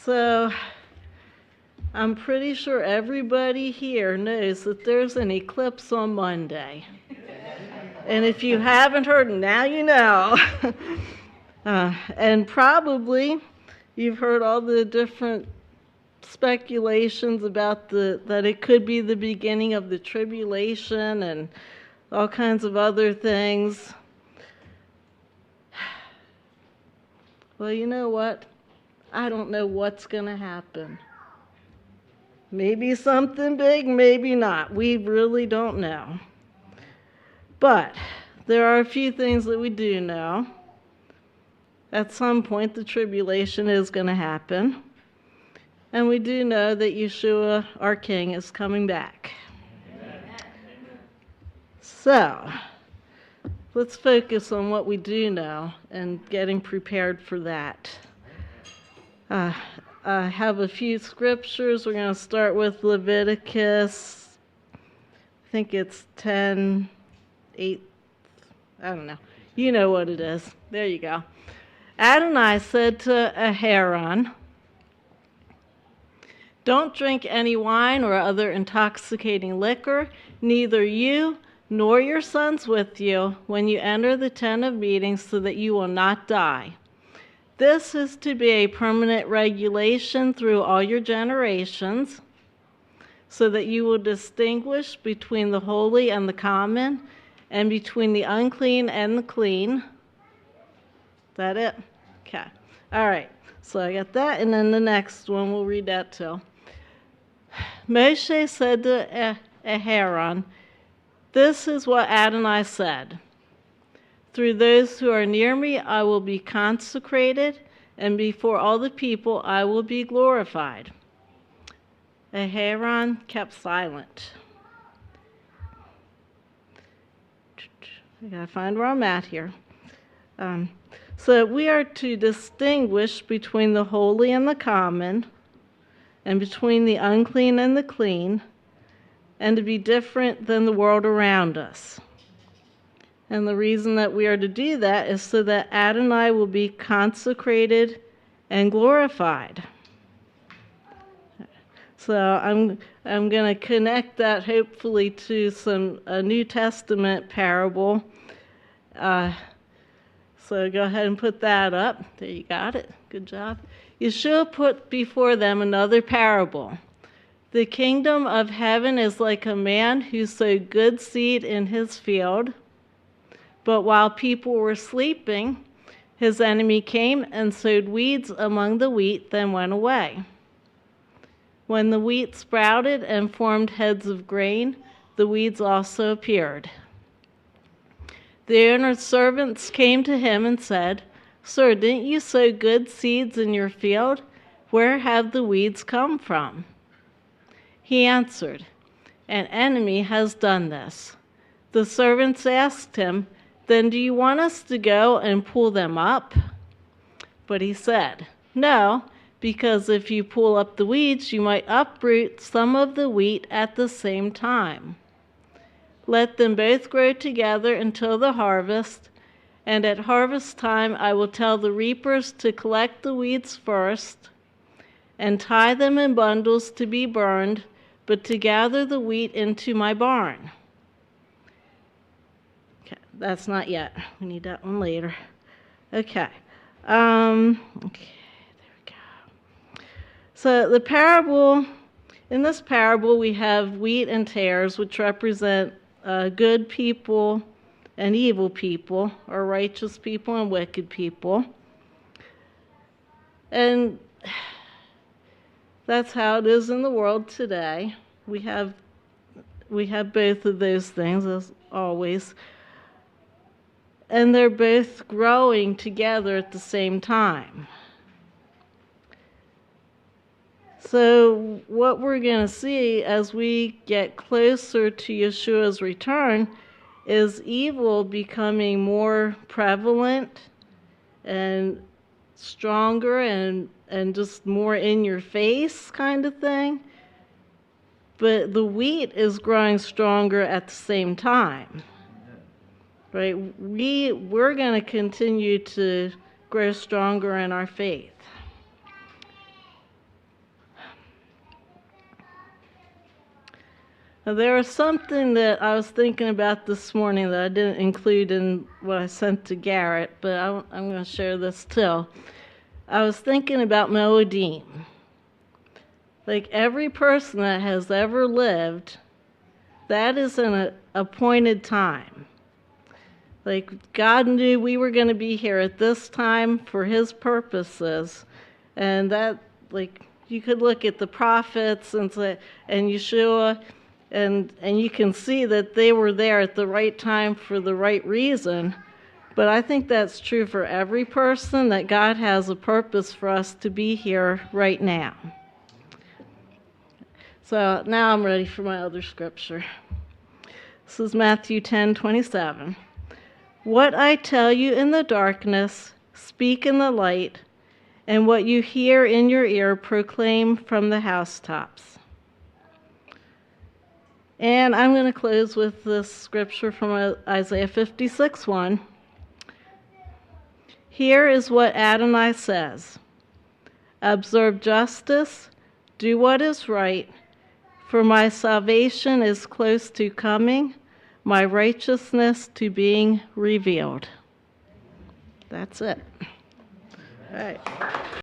So I'm pretty sure everybody here knows that there's an eclipse on Monday. And if you haven't heard, now you know. And probably you've heard all the different speculations about that it could be the beginning of the tribulation and all kinds of other things. Well, you know what? I don't know what's going to happen. Maybe something big, maybe not. We really don't know. But there are a few things that we do know. At some point, the tribulation is going to happen. And we do know that Yeshua, our King, is coming back. Amen. So, let's focus on what we do know and getting prepared for that. I have a few scriptures. We're going to start with Leviticus. I think it's 10:8. I don't know. You know what it is. There you go. Adonai said to Aharon, "Don't drink any wine or other intoxicating liquor, neither you nor your sons with you, when you enter the tent of meeting, so that you will not die. This is to be a permanent regulation through all your generations, so that you will distinguish between the holy and the common, and between the unclean and the clean." Is that it? Okay. All right. So I got that, and then the next one, we'll read that too. Moshe said to Aharon, "This is what Adonai said. Through those who are near me I will be consecrated, and before all the people I will be glorified." Aharon kept silent. I gotta find where I'm at here. So we are to distinguish between the holy and the common, and between the unclean and the clean, and to be different than the world around us. And the reason that we are to do that is so that Adonai will be consecrated and glorified. So I'm going to connect that hopefully to a New Testament parable. So go ahead and put that up. There, you got it. Good job. Yeshua put before them another parable. "The kingdom of heaven is like a man who sowed good seed in his field. But while people were sleeping, his enemy came and sowed weeds among the wheat, then went away. When the wheat sprouted and formed heads of grain, the weeds also appeared. The owner's servants came to him and said, 'Sir, didn't you sow good seeds in your field? Where have the weeds come from?' He answered, 'An enemy has done this.' The servants asked him, 'Then do you want us to go and pull them up?' But he said, 'No, because if you pull up the weeds, you might uproot some of the wheat at the same time. Let them both grow together until the harvest, and at harvest time I will tell the reapers to collect the weeds first and tie them in bundles to be burned, but to gather the wheat into my barn.'" Okay, that's not yet. We need that one later. Okay. There we go. So in this parable, we have wheat and tares, which represent good people and evil people, or righteous people and wicked people. And that's how it is in the world today. We have both of those things, as always. And they're both growing together at the same time. So what we're going to see as we get closer to Yeshua's return is evil becoming more prevalent and stronger and just more in your face kind of thing. But the wheat is growing stronger at the same time. Right? We're going to continue to grow stronger in our faith. Now, there was something that I was thinking about this morning that I didn't include in what I sent to Garrett, but I'm going to share this too. I was thinking about Moedim. Like every person that has ever lived, that is an appointed time. Like God knew we were going to be here at this time for his purposes. And that, like, you could look at the prophets and Yeshua, and you can see that they were there at the right time for the right reason. But I think that's true for every person, that God has a purpose for us to be here right now. So now I'm ready for my other scripture. This is Matthew 10:27. What I tell you in the darkness, speak in the light, and what you hear in your ear, proclaim from the housetops. And I'm going to close with this scripture from Isaiah 56:1. Here is what Adonai says: observe justice, do what is right, for my salvation is close to coming, my righteousness to being revealed. That's it. All right.